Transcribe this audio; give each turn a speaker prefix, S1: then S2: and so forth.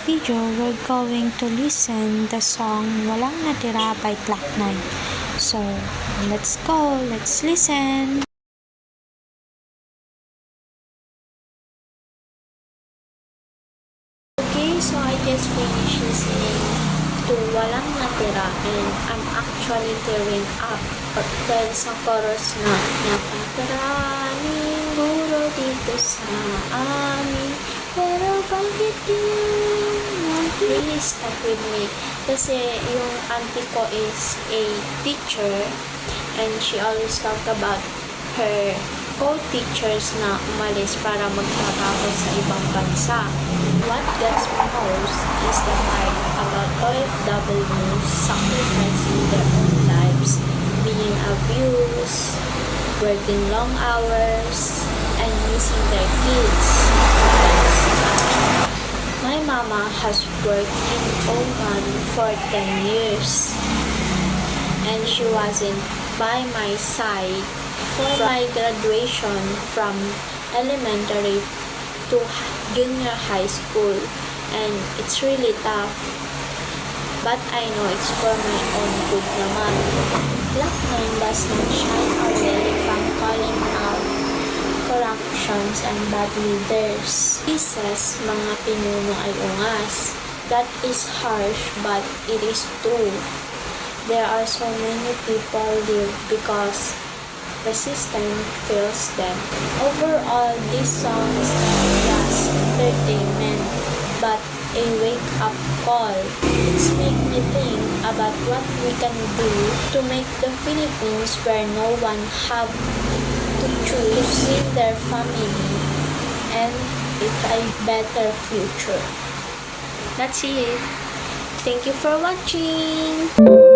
S1: video, we're going to listen the song Walang Natira by Clock9. So, let's go. Let's listen.
S2: Okay, so I just finished listening to Walang Natira and I'm actually tearing up dahil sa chorus na napakaraming guro dito sa amin, pero bakit really stuck with me kasi yung auntie ko is a teacher and she always talk about her co-teachers na umalis para magtrabaho sa ibang bansa. What gets me most is the part about OFWs sacrificing their own lives, being abused, working long hours, and missing their kids. My mama has worked in Oman for 10 years and she wasn't by my side for my graduation from elementary to junior high school, and it's really tough, but I know it's for my own good naman. Clock9 does not shy away from calling out corruptions and bad leaders. He says mga pinuno ay ungas. That is harsh, but it is true. There are so many people live because the system fails them. Overall, this song is not just entertainment, but a wake-up call. It's make me think about what we can do to make the Philippines where no one have to choose to see their family and a better future. That's it. Thank you for watching.